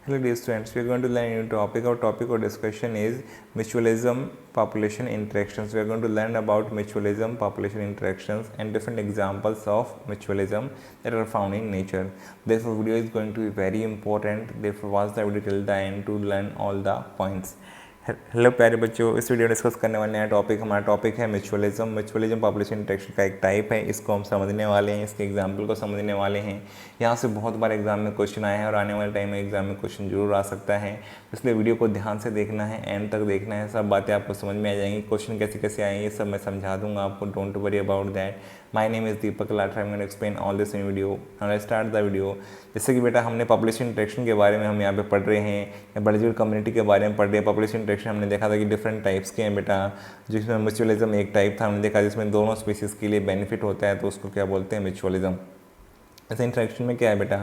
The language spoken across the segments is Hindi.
Hello dear students, we are going to learn a new topic. Our topic or discussion is mutualism population interactions. We are going to learn about mutualism population interactions and different examples of mutualism that are found in nature. Therefore video is going to be very important. Therefore watch the video till the end to learn all the points. Hello प्यारे बच्चों, इस वीडियो में डिस्कस करने वाले नया टॉपिक हमारा टॉपिक है म्यूचुअलिज्म। म्यूचुअलिज्म पॉपुलेशन इंटरेक्शन का एक टाइप है, इसको हम समझने वाले हैं, इसके एग्जाम्पल को समझने वाले हैं। यहाँ से बहुत बार एग्जाम में क्वेश्चन आए हैं और आने वाले टाइम में एग्जाम में क्वेश्चन जरूर आ सकता है, इसलिए वीडियो को ध्यान से देखना है, एंड तक देखना है, सब बातें आपको समझ में आ जाएंगी। क्वेश्चन कैसे कैसे आएंगे सब मैं समझा दूंगा आपको, don't worry about that. My name is Deepak Lather, I am going to explain all this in video. Let's start the video. जैसे कि बेटा हमने पॉपुलेशन इंटरेक्शन के बारे में हम यहाँ पे पढ़ रहे हैं, या बर्जियल कम्युनिटी के बारे में पढ़ रहे हैं। पॉपुलेशन इंटरेक्शन हमने देखा था कि डिफरेंट टाइप्स के हैं बेटा, जिसमें म्यूचुअलिज्म एक टाइप था, हमने देखा जिसमें दोनों स्पीसीज़ के लिए बेनिफिट होता है, तो उसको क्या बोलते हैं, म्यूचुअलिज्म। ऐसे इंटरेक्शन में क्या है बेटा,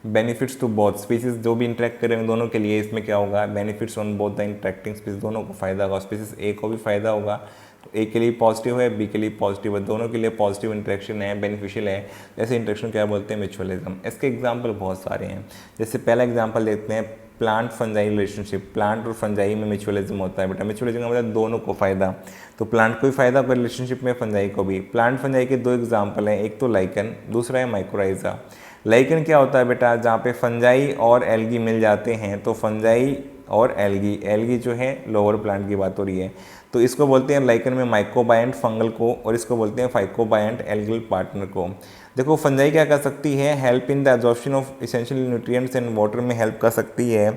बेनिफिट्स टू बोथ स्पीसीज, जो भी इंटरेक्ट करेंगे दोनों के लिए इसमें क्या होगा, benefits on both the interacting species, दोनों को फायदा होगा। स्पीसीज ए को भी फायदा होगा, तो ए के लिए पॉजिटिव है, बी के लिए पॉजिटिव है, दोनों के लिए पॉजिटिव इंटरेक्शन है, बेनिफिशियल है। ऐसे इंटरेक्शन क्या बोलते हैं, म्यूचुअलिज्म। इसके एग्जाम्पल बहुत सारे हैं। जैसे पहला एग्जाम्पल देखते हैं, प्लांट फंजाई रिलेशनशिप। प्लांट और फंजाई में म्यूचुअलिज्म होता है बेटा। म्यूचुअलिज्म का मतलब दोनों को फायदा, तो प्लांट को भी फायदा होगा रिलेशनशिप में, फंजाई को भी। प्लांट फंजाई के दो एग्जाम्पल हैं, एक तो लाइकन, दूसरा है माइक्रोराइजा। लाइकन क्या होता है बेटा, जहाँ पे फंजाई और एल्गी मिल जाते हैं, तो फंजाई और एल्गी, एल्गी जो है लोअर प्लांट की बात हो रही है, तो इसको बोलते हैं लाइकन में माइक्रोबायंट फंगल को, और इसको बोलते हैं फाइकोबायंट एल्गल पार्टनर को। देखो फंजाई क्या कर सकती है, help in the absorption of essential nutrients and water में हेल्प कर सकती है।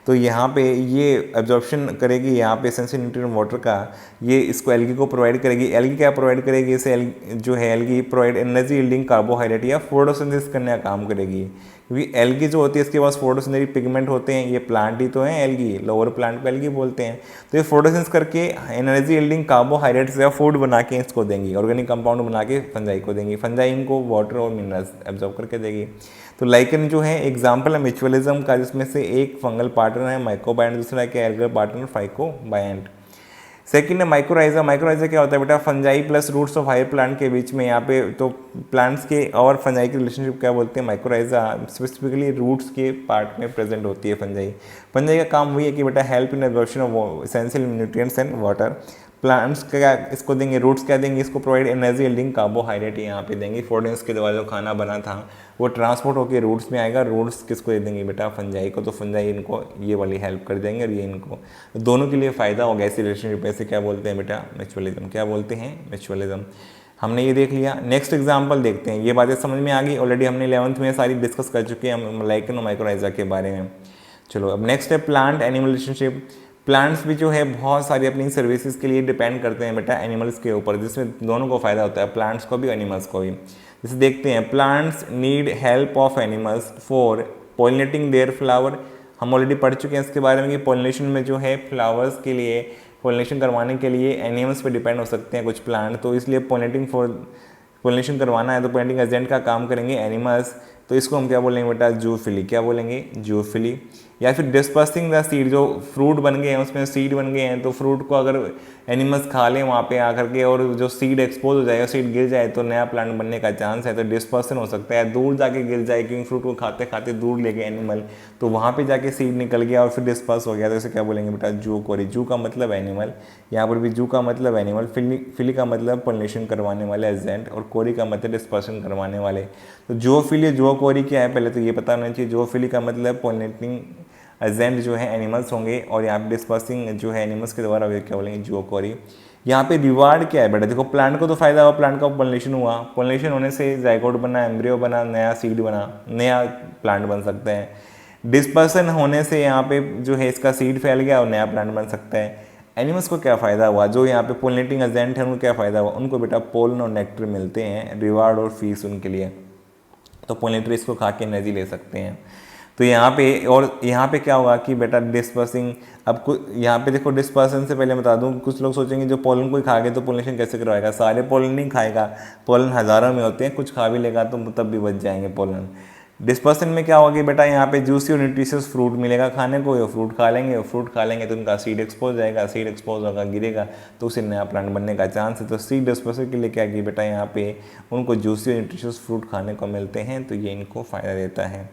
तो यहाँ पे ये एब्जॉर्प्शन करेगी, यहाँ पे एसेंशियल न्यूट्रिएंट वाटर का, ये इसको एल्गी को प्रोवाइड करेगी। एल्गी क्या प्रोवाइड करेगी, इसे जो है algae provide energy yielding carbohydrate या फोटोसिंथेसिस करने का काम करेगी, क्योंकि एल्गी जो होती है इसके पास फोटोसिंथेटिक पिगमेंट होते हैं। ये प्लांट ही तो है एल्गी, लोअर प्लांट को एल्गी बोलते हैं। तो ये फोटोसिंथेसिस करके एनर्जी यील्डिंग कार्बोहाइड्रेट्स या फूड बना के इसको देंगी, ऑर्गेनिक कंपाउंड बना के फंजाई को देंगी। फंजाई इनको वाटर और मिनरल्स एब्जॉर्ब करके देगी। तो लाइकन जो है एग्जाम्पल है म्यूचुअलिज्म का, जिसमें से एक फंगल पार्टनर है माइक्रोबायंट, दूसरा है क्या, एल्गल पार्टनर फाइकोबायंट। सेकेंड है माइक्रोराइजा। माइक्रोराइजा क्या होता है बेटा, fungi plus roots of higher plant के बीच में, यहाँ पे तो प्लांट्स के और फंजाई की रिलेशनशिप क्या बोलते हैं, माइक्रोराइजा। स्पेसिफिकली रूट्स के पार्ट में प्रेजेंट होती है फंजाई। फंजाई का काम वही है कि बेटा help in absorption of essential nutrients and water. Plants क्या इसको देंगे, रूट्स क्या देंगे, इसको प्रोवाइड एनर्जी यील्डिंग कार्बोहाइड्रेट यहाँ पे देंगे। फोर्डेंस के द्वारा जो खाना बना था वो ट्रांसपोर्ट होकर रूट्स में आएगा, रूट्स किसको दे देंगे बेटा, फंजाई को। तो फंजाई इनको ये वाली हेल्प कर देंगे और ये इनको, दोनों के लिए फ़ायदा होगा ऐसी रिलेशनशिप। ऐसे क्या बोलते हैं बेटा, म्यूचुअलिज्म। क्या बोलते हैं, म्यूचुअलिज्म। हमने ये देख लिया। नेक्स्ट एग्जाम्पल देखते हैं, ये बातें समझ में आ गई, ऑलरेडी हमने 11th में सारी डिस्कस कर चुके हैं लाइकन और माइक्रोराइजा के बारे में। चलो अब नेक्स्ट है प्लांट एनिमल रिलेशनशिप। प्लांट्स भी जो है बहुत सारी अपनी सर्विसेज के लिए डिपेंड करते हैं बेटा एनिमल्स के ऊपर, जिसमें दोनों को फायदा होता है, प्लांट्स को भी एनिमल्स को भी। जैसे देखते हैं, plants need help of animals for pollinating their flower. हम ऑलरेडी पढ़ चुके हैं इसके बारे में कि पॉलिनेशन में जो है फ्लावर्स के लिए, पॉलिनेशन करवाने के लिए एनिमल्स पे डिपेंड हो सकते हैं कुछ प्लांट, तो इसलिए पॉलिनेशन करवाना है तो पॉलिनेटिंग एजेंट का काम करेंगे एनिमल्स। तो इसको हम क्या बोलेंगे बेटा, जूफिली। क्या बोलेंगे, जूफिली। या फिर डिस्पर्सिंग द सीड, जो फ्रूट बन गए हैं उसमें सीड बन गए हैं, तो फ्रूट को अगर एनिमल्स खा लें वहाँ पे आकर के और जो सीड एक्सपोज हो जाएगा, सीड गिर जाए तो नया प्लांट बनने का चांस है, तो डिस्पर्सन हो सकता है, दूर जाके गिर जाए, क्योंकि फ्रूट को खाते खाते दूर ले गए एनिमल, तो वहाँ पे जाके सीड निकल गया और फिर डिस्पर्स हो गया, तो इसे क्या बोलेंगे बेटा, जू कोरी। जू का मतलब एनिमल, यहाँ पर भी जू का मतलब एनिमल, फिली का मतलब पॉलिनेशन करवाने वाले एजेंट, और कोरी का मतलब डिस्पर्सन करवाने वाले। तो जूफिली जूकोरी क्या है पहले तो ये पता होना चाहिए। जूफिली का मतलब पॉलिनेटिंग एजेंट जो है एनिमल्स होंगे, और यहाँ पे डिस्पर्सिंग जो है एनिमल्स के द्वारा वे क्या बोलेंगे, जूकोरी। यहाँ पे रिवार्ड क्या है बेटा, देखो प्लांट को तो फायदा हुआ, प्लांट का पॉलिनेशन हुआ, पॉलिनेशन होने से जाइगोट बना, एम्ब्रियो बना, नया सीड बना, नया प्लांट बन सकता है। डिस्पर्सन होने से यहाँ पे जो है इसका सीड फैल गया और नया प्लांट बन सकता है। एनिमल्स को क्या फ़ायदा हुआ, जो यहाँ पे पॉलिनेटिंग एजेंट है उनको क्या फ़ायदा हुआ, उनको बेटा पोलन और नेक्टर मिलते हैं, रिवार्ड और फीस उनके लिए, तो पोलिनेटर इसको खा के एनर्जी ले सकते हैं। तो यहाँ पे, और यहाँ पे क्या होगा कि बेटा डिस्पर्सिंग, अब यहाँ पे देखो डिस्पर्सन से पहले बता दूँ, कुछ लोग सोचेंगे जो पोलन को ही खा गए तो पोलिनेशन कैसे करवाएगा, सारे पोलन नहीं खाएगा, पोलन हज़ारों में होते हैं, कुछ खा भी लेगा तो तब भी बच जाएंगे पोलन। डिस्पर्सन में क्या होगा कि बेटा यहाँ पे जूसी और न्यूट्रिशियस फ्रूट मिलेगा खाने को, ये फ्रूट खा लेंगे, फ्रूट खा लेंगे तो उनका सीड एक्सपोज जाएगा, सीड एक्सपोज होगा, गिरेगा, तो उसे नया प्लांट बनने का चांस है। तो सीड डिस्पर्सन के लिए क्या कि बेटा यहाँ पे उनको जूसी और न्यूट्रिशियस फ्रूट खाने को मिलते हैं, तो ये इनको फ़ायदा देता है।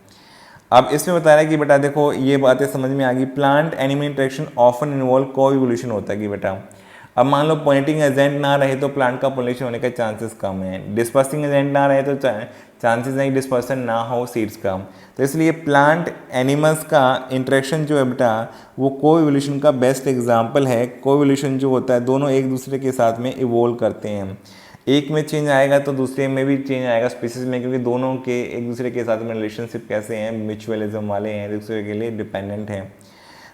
अब इसमें बता रहा है कि बेटा देखो ये बातें समझ में आ गई। Plant animal interaction often involve को इवोल्यूशन होता है कि बेटा अब मान लो पॉलिनेटिंग एजेंट ना रहे तो प्लांट का पॉलिनेशन होने के चांसेस कम है, डिस्पर्सिंग एजेंट ना रहे तो चांसेस नहीं डिस्पर्सन ना हो सीड्स का। तो इसलिए प्लांट एनिमल्स का इंटरेक्शन जो है बेटा वो को इवोल्यूशन का बेस्ट एग्जाम्पल है। को इवोल्यूशन जो होता है दोनों एक दूसरे के साथ में इवोल्व करते हैं, एक में चेंज आएगा तो दूसरे में भी चेंज आएगा स्पीसीज में, क्योंकि दोनों के एक दूसरे के साथ में रिलेशनशिप कैसे हैं, म्यूचुअलिज्म वाले हैं, एक दूसरे के लिए डिपेंडेंट हैं।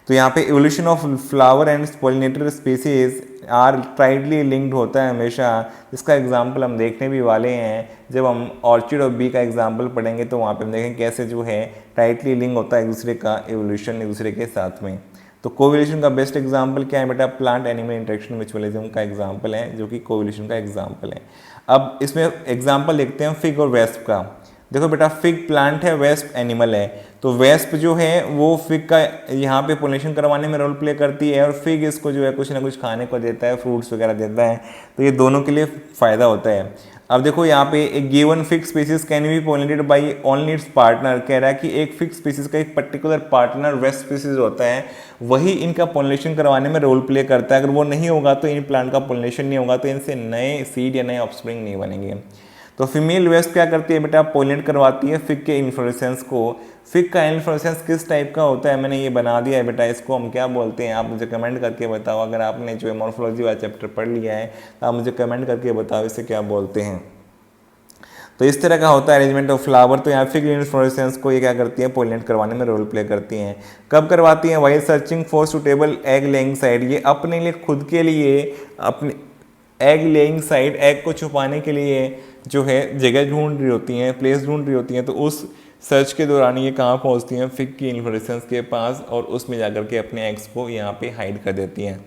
तो यहाँ पे evolution of flower and pollinator species are tightly linked होता है हमेशा। इसका एग्जांपल हम देखने भी वाले हैं, जब हम ऑर्चिड और बी का एग्जांपल पढ़ेंगे तो वहाँ पे हम देखेंगे कैसे जो है टाइटली लिंक होता है एक दूसरे का इवोल्यूशन एक दूसरे के साथ में। तो कोविलेशन का बेस्ट एग्जांपल क्या है बेटा, प्लांट एनिमल इंटरेक्शन म्यूचुअलिज्म का एग्जांपल है, जो कि कोविलेशन का एग्जांपल है। अब इसमें एग्जांपल देखते हैं फिग और वेस्प का। देखो बेटा फिग प्लांट है, वेस्प एनिमल है। तो वेस्प जो है वो फिग का यहाँ पे पोलिनेशन करवाने में रोल प्ले करती है, और फिग इसको जो है कुछ ना कुछ खाने को देता है, फ्रूट्स वगैरह देता है, तो ये दोनों के लिए फ़ायदा होता है। अब देखो यहाँ पे एक given fix species can be pollinated by only it's partner, कह रहा है कि एक फिक्स स्पीसीज का एक पर्टिकुलर पार्टनर वेस्ट स्पीसीज होता है, वही इनका पोलिनेशन करवाने में रोल प्ले करता है। अगर वो नहीं होगा तो इन प्लांट का पोलिनेशन नहीं होगा, तो इनसे नए सीड या नए ऑफस्प्रिंग नहीं बनेंगे। तो फीमेल वेस्ट क्या करती है बेटा, पोलिनेट करवाती है फिग के इन्फ्लोरेसेंस को। फिग का इन्फ्लोरेसेंस किस टाइप का होता है मैंने ये बना दिया है बेटा, इसको हम क्या बोलते हैं आप मुझे कमेंट करके बताओ। अगर आपने जो है मॉर्फोलॉजी वाला चैप्टर पढ़ लिया है तो आप मुझे कमेंट करके बताओ इसे क्या बोलते हैं। तो इस तरह का होता है अरेंजमेंट ऑफ फ्लावर। तो यहाँ फिग इन्फ्लोरेसेंस को ये क्या करती है, पोलिनेट करवाने में रोल प्ले करती हैं। कब करवाती हैं, while searching for suitable egg laying site, ये अपने लिए खुद के लिए अपने एग लेइंग साइट, एग को छुपाने के लिए जो है जगह ढूंढ रही होती हैं, प्लेस ढूंढ रही होती हैं। तो उस सर्च के दौरान ये कहाँ पहुँचती हैं, फिग की इन्फ्लोरेसेंस के पास, और उसमें जाकर के अपने एग्स को यहाँ पे हाइड कर देती हैं।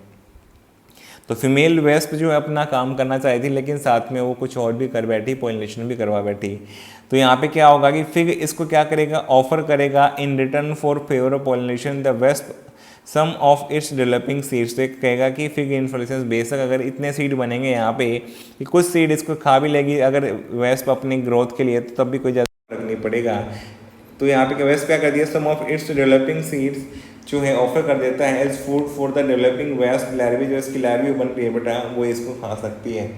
तो फीमेल वेस्प जो है अपना काम करना चाहती थी, लेकिन साथ में वो कुछ और भी कर बैठी, पोलिनेशन भी करवा बैठी। तो यहाँ पे क्या होगा कि फिग इसको क्या करेगा, ऑफर करेगा in return for favour of pollination the wasp some of its developing seeds. तो कहेगा कि फिग इन्फ्लोरेसेंस बेशक अगर इतने सीड बनेंगे यहाँ पे कि कुछ सीड इसको खा भी लेगी अगर वेस्प अपनी ग्रोथ के लिए, तो तब भी कोई ज़्यादा फर्क नहीं पड़ेगा। तो यहाँ पे वेस्प क्या कर दिया, some of its developing seeds जो है ऑफर कर देता है as food for the developing wasp larvae, जो इसकी लार्वी बन रही है बेटा वो इसको खा सकती है।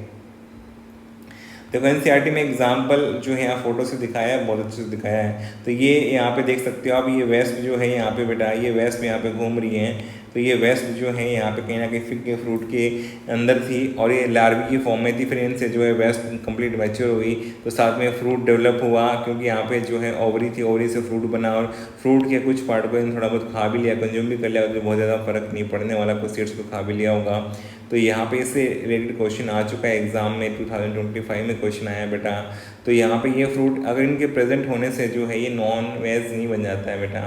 देखो एनसीईआरटी में एग्जाम्पल जो है यहाँ फोटो से दिखाया है, बहुत अच्छे से दिखाया है। तो ये यहाँ पे देख सकते हो आप, ये वेस्प जो है यहाँ पे बेटा, ये वेस्प यहाँ पे घूम रही हैं। तो ये वेस्प जो है यहाँ पे कहीं ना कहीं फिग के फ्रूट के अंदर थी और ये लार्वी की फॉर्म में थी। फिर इनसे जो है वेस्प कंप्लीट मैच्योर हुई तो साथ में फ्रूट डेवलप हुआ, क्योंकि यहाँ पे जो है ओवरी थी, ओवरी से फ्रूट बना और फ्रूट के कुछ पार्ट को इन थोड़ा बहुत खा भी लिया, कंज्यूम भी कर लिया, तो बहुत ज़्यादा फर्क नहीं पड़ने वाला, कुछ सीड्स को खा भी लिया होगा। तो यहाँ पे इससे रिलेटेड क्वेश्चन आ चुका है एग्जाम में, 2025 में क्वेश्चन आया बेटा। तो यहाँ पे ये फ्रूट अगर इनके प्रेजेंट होने से जो है ये नॉन वेज नहीं बन जाता है बेटा,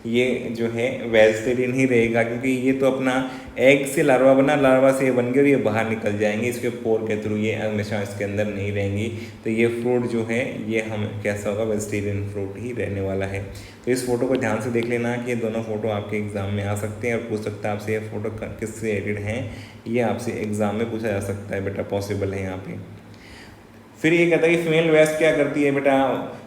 ये जो है वेजिटेरियन ही रहेगा, क्योंकि ये तो अपना एग से लार्वा बना, लार्वा से ये बन गया और ये बाहर निकल जाएंगे इसके पोर के थ्रू, ये हमेशा इसके अंदर नहीं रहेंगी। तो ये फ्रूट जो है ये हम कैसा होगा, वेजिटेरियन फ्रूट ही रहने वाला है। तो इस फोटो को ध्यान से देख लेना कि ये दोनों फोटो आपके एग्जाम में आ सकते हैं और पूछ सकता है आपसे ये फोटो किससे एडिड हैं, ये आपसे एग्जाम में पूछा जा सकता है बेटा, पॉसिबल है यहाँ पे। फिर ये कहता है कि फीमेल वेस्प क्या करती है बेटा,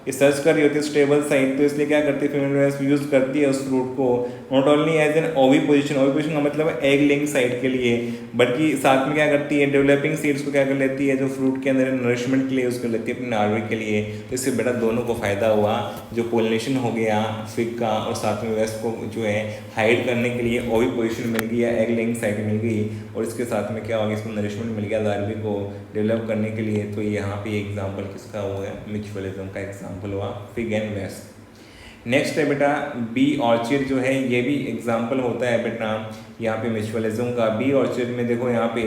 ये सर्च कर रही होती है स्टेबल साइट, तो इसलिए क्या करती है फीमेल वेस्प यूज़ करती है उस फ्रूट को नॉट ओनली एज एन ओवी पोजीशन का मतलब है एग लेइंग साइट के लिए, बल्कि साथ में क्या करती है डेवलपिंग सीड्स को क्या कर लेती है, जो फ्रूट के अंदर नरिशमेंट के लिए यूज़ कर लेती है अपने लार्वे के लिए। तो इससे बेटा दोनों को फ़ायदा हुआ, जो पोलिनेशन हो गया फिग का और साथ में वेस्प को जो है हाइड करने के लिए ओवी पोजीशन मिल गई या एग लेइंग साइट मिल गई, और इसके साथ में क्या होगा, इसको नरिशमेंट मिल गया लार्वे को डेवलप करने के लिए। तो यहाँ पे एग्जाम्पल किसका हुआ है, म्यूचुअलिज्म का एग्जाम्पल हुआ फिग एंड वेस्प। नेक्स्ट है बेटा बी ऑर्चिड, जो है ये भी एग्जाम्पल होता है बेटा यहाँ पे म्यूचुअलिज्म का। बी ऑर्चिड में देखो यहाँ पे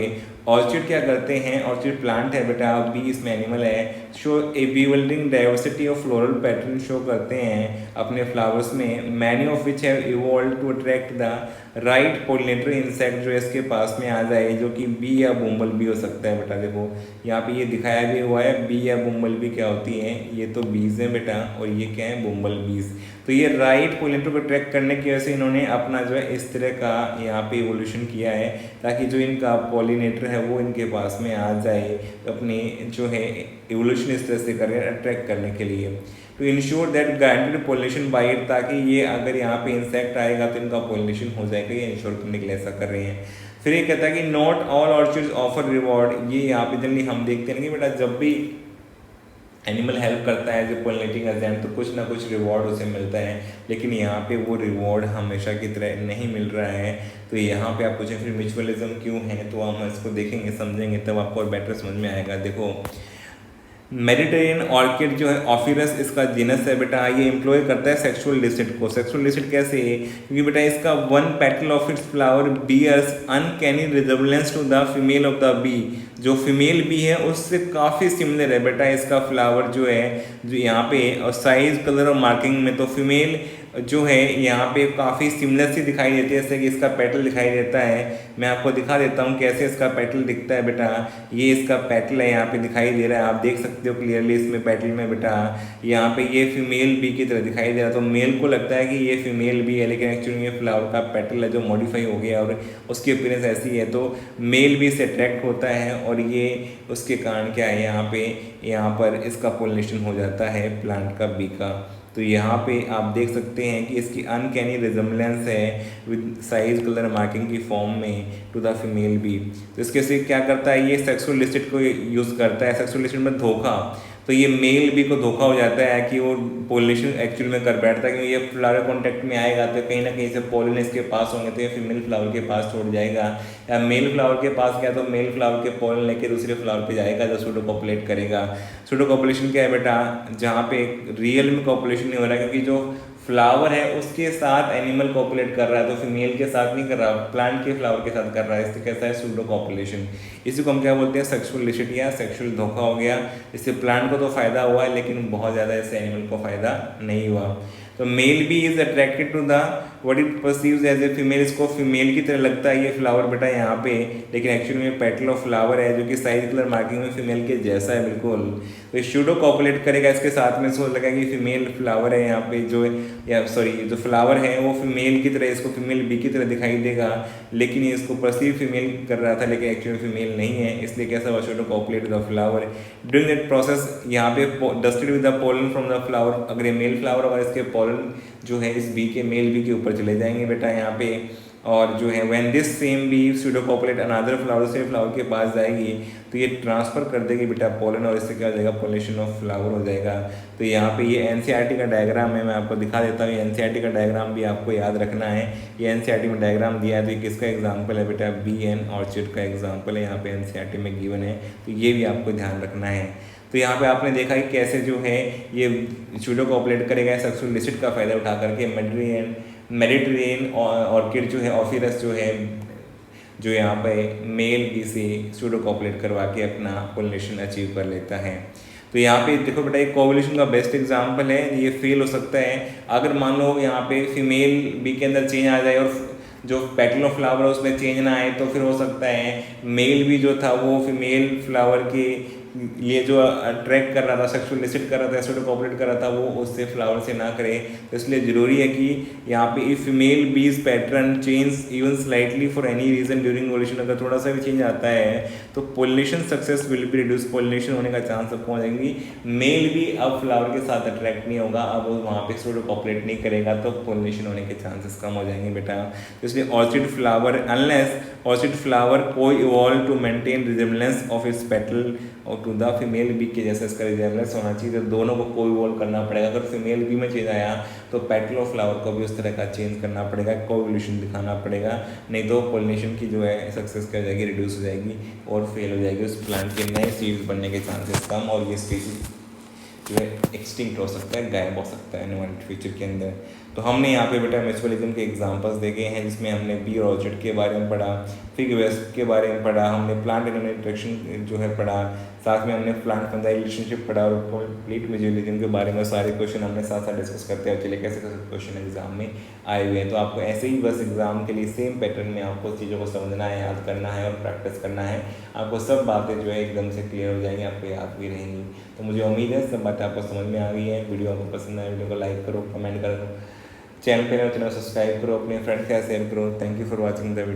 ऑर्चिड क्या करते हैं, ऑर्चिड प्लांट है बेटा, बी इसमें एनिमल है, show a building diversity of floral pattern show करते हैं अपने फ्लावर्स में, many of which have evolved to attract the right pollinator insect, जो इसके पास में आ जाए, जो कि बी या बुम्बल बी हो सकता है बेटा। देखो यहाँ पे ये दिखाया भी हुआ है, बी या बुम्बल बी क्या होती हैं, ये तो बीज हैं बेटा और ये क्या है बुम्बल बीज। तो ये राइट पोलिनेटर को ट्रैक करने की वजह से इन्होंने अपना जो है इस तरह का यहाँ पे इवोल्यूशन किया है, ताकि जो इनका पॉलिनेटर है वो इनके पास में आ जाए, अपनी जो है इवोल्यूशन इस तरह से करें अट्रैक्ट करने के लिए। To ensure that guaranteed pollination by it, ताकि ये अगर यहाँ पे इंसेक्ट आएगा तो इनका पोलिनेशन हो जाएगा, ये इंश्योर करने के लिए ऐसा कर रहे हैं। फिर ये कहता है कि not all orchids offer reward, ये यहाँ पे जनरली हम देखते हैं कि बेटा जब भी एनिमल हेल्प करता है जो पोलिनेटिंग एजेंट तो कुछ ना कुछ रिवॉर्ड उसे मिलता है, लेकिन यहाँ पे वो रिवॉर्ड हमेशा की तरह नहीं मिल रहा है। तो यहाँ पे आप पूछें फिर म्यूचुअलिज्म क्यों है, तो हम इसको देखेंगे समझेंगे तब आपको और बेटर समझ में आएगा। देखो मेडिटेरियन ऑर्किड जो है ऑफिरस इसका जीनस है बेटा, ये एम्प्लॉय करता है सेक्सुअल लिसिट को। सेक्सुअल लिसिट कैसे है, क्योंकि बेटा इसका one petal of its flower bears uncanny resemblance to the female of the bee, जो फीमेल बी है उससे काफ़ी सिमिलर है बेटा इसका फ्लावर जो है, जो यहाँ पे और साइज कलर और मार्किंग में तो फीमेल जो है यहाँ पे काफ़ी सिमिलर सी दिखाई देती है, जैसे कि इसका पेटल दिखाई देता है। मैं आपको दिखा देता हूँ कैसे इसका पेटल दिखता है बेटा, ये इसका पेटल है यहाँ पे दिखाई दे रहा है, आप देख सकते हो क्लियरली इसमें पेटल में बेटा यहाँ पे ये फीमेल बी की तरह दिखाई दे रहा है। तो मेल को लगता है कि ये फीमेल बी है, लेकिन एक्चुअली ये फ्लावर का पेटल है जो मॉडिफाई हो गया और उसकी अपीयरेंस ऐसी है, तो मेल बी से अट्रैक्ट होता है और ये उसके कारण क्या है यहाँ पर इसका पोलिनेशन हो जाता है प्लांट का बी का। तो यहाँ पे आप देख सकते हैं कि इसकी अनकैनी रिजेम्बलेंस है विद साइज कलर मार्किंग की फॉर्म में टू द फीमेल बी। तो इसके से क्या करता है, ये सेक्सुअल लिसिट को यूज़ करता है, सेक्सुअल लिसिट में धोखा। तो ये मेल बी को धोखा हो जाता है कि वो पोलिनेशन एक्चुअल में कर बैठता है, क्योंकि ये फ्लावर कॉन्टैक्ट में आएगा तो कहीं ना कहीं से पोलिन इसके पास होंगे तो ये फीमेल फ्लावर के पास छोड़ जाएगा, या मेल फ्लावर के पास गया तो मेल फ्लावर के पोलिन लेके दूसरे फ्लावर पे जाएगा जो सूडो कॉपुलेट करेगा। सूडो कॉपुलेशन क्या है बेटा, जहाँ पे रियल में कॉपुलेशन नहीं हो रहा है, क्योंकि जो फ्लावर है उसके साथ एनिमल कॉपुलेट कर रहा है, तो फीमेल के साथ नहीं कर रहा, प्लांट के फ्लावर के साथ कर रहा है, इससे कैसा है सूडो कॉपुलेशन। इसी को हम क्या बोलते हैं, सेक्सुअल लिसिट या सेक्सुअल धोखा हो गया। इससे प्लांट को तो फायदा हुआ है लेकिन बहुत ज़्यादा इससे एनिमल को फायदा नहीं हुआ। तो male bee is attracted to the what it perceives as a female, इसको फीमेल की तरह लगता है ये फ्लावर बेटा यहाँ पे, लेकिन एक्चुअली में पेटल ऑफ फ्लावर है जो कि साइज कलर मार्किंग में फीमेल के जैसा है बिल्कुल। तो सूडो कॉपुलेट करेगा इसके साथ में, सो लगा कि फीमेल फ्लावर है यहाँ पे जो, या सॉरी जो फ्लावर है वो फीमेल की तरह, इसको फीमेल बी की तरह दिखाई देगा, लेकिन ये इसको परसीव फीमेल कर रहा था लेकिन एक्चुअली फीमेल नहीं है, इसलिए कैसा हुआ pseudo copulate the flower. During that process यहाँ पे dusted with the pollen from the flower, अगर ये मेल फ्लावर और इसके पोलन जो है इस बी के मेल बी के ऊपर चले जाएंगे बेटा यहाँ पे, और जो है when this same bee pseudo copulate another flower, से फ्लावर के पास जाएगी तो ये ट्रांसफर कर देगी बेटा पोलन, और इससे क्या हो जाएगा पोलिनेशन ऑफ फ्लावर हो जाएगा। तो यहाँ पे ये एनसीईआरटी का डायग्राम है, मैं आपको दिखा देता हूँ। एनसीईआरटी का डायग्राम भी आपको याद रखना है, ये एनसीईआरटी में डायग्राम दिया है तो ये किसका एग्जाम्पल है बेटा, बी एन ऑर्चिड का एग्जाम्पल है, यहाँ पे एनसीईआरटी में गिवन है, तो ये भी आपको ध्यान रखना है। तो यहाँ पे आपने देखा कि कैसे जो है ये सूडो कॉपुलेट करेगा सेक्सुअल लिसिट का फ़ायदा उठा करके। मेडिटेरियन ऑर्किड जो है ऑफिरस जो यहाँ पे मेल बी से सूडो कॉपुलेट करवा के अपना पोलिनेशन अचीव कर लेता है। तो यहाँ पे देखो बेटा एक कोवुलेशन का बेस्ट एग्जांपल है, ये फेल हो सकता है अगर मान लो यहाँ पे फीमेल बी के अंदर चेंज आ जाए और जो पेटल ऑफ फ्लावर है उसमें चेंज ना आए, तो फिर हो सकता है मेल भी जो था वो फीमेल फ्लावर के ये जो अट्रैक्ट कर रहा था, सेक्सुअल लिसिट कर रहा था, सूडो कॉपुलेट कर रहा था, वो उससे फ्लावर से ना करे। तो इसलिए ज़रूरी है कि यहाँ पे इफ फीमेल बीज pattern change even slightly for any reason during ovulation, अगर थोड़ा सा भी चेंज आता है तो pollination success will be reduce, pollination होने का चांस अब पहुँच जाएंगी। मेल भी अब फ्लावर के साथ अट्रैक्ट नहीं होगा, अब वो वहाँ पे सूडो कॉपुलेट नहीं करेगा, तो पोलिनेशन होने के चांसेस कम हो जाएंगे बेटा। तो इसलिए orchid flower unless orchid flower को evolve to maintain resemblance of its petal और टू द फीमेल बी के जैसे इसका रिजेम्बलेंस होना चाहिए, तो दोनों को को इवॉल्व करना पड़ेगा। अगर फीमेल बी में चेंज आया तो पेटल ऑफ फ्लावर को भी उस तरह का चेंज करना पड़ेगा, कोवुलेशन दिखाना पड़ेगा, नहीं तो पोलिनेशन की जो है सक्सेस क्या हो जाएगी, रिड्यूस हो जाएगी और फेल हो जाएगी। उस प्लांट के नए सीड्स बनने के चांसेस कम और ये स्पीशीज जो है एक्सटिंक्ट हो सकता है, गायब हो सकता है आने वाले फ्यूचर के अंदर। तो हमने यहाँ पे बेटा म्यूचुअलिज्म के एग्जांपल्स देखे हैं, जिसमें हमने बी ऑर्चिड के बारे में पढ़ा, फिग वेस्ट के बारे में पढ़ा, हमने प्लांट एनिमल इंटरेक्शन जो है पढ़ा, साथ में हमने प्लांट फंजाई रिलेशनशिप पढ़ा और कंप्लीट म्यूचुअलिज्म के बारे में सारे क्वेश्चन हमने साथ साथ डिस्कस करते हैं। चलिए कैसे कैसे क्वेश्चन एग्जाम में आए हुए हैं, तो आपको ऐसे ही बस एग्जाम के लिए सेम पैटर्न में आपको चीज़ों को समझना है, याद करना है और प्रैक्टिस करना है। आपको सब बातें जो है एकदम से क्लियर हो जाएंगी, आपको याद भी रहेंगी। तो मुझे उम्मीद है सब बातें आपको समझ में आ गई है। वीडियो आपको पसंद आए, वीडियो को लाइक करो, कमेंट करो, चैनल पे चैनल सब्सक्राइब करो, अपने फ्रेंड्स के साथ शेयर करो। Thank you for watching the video.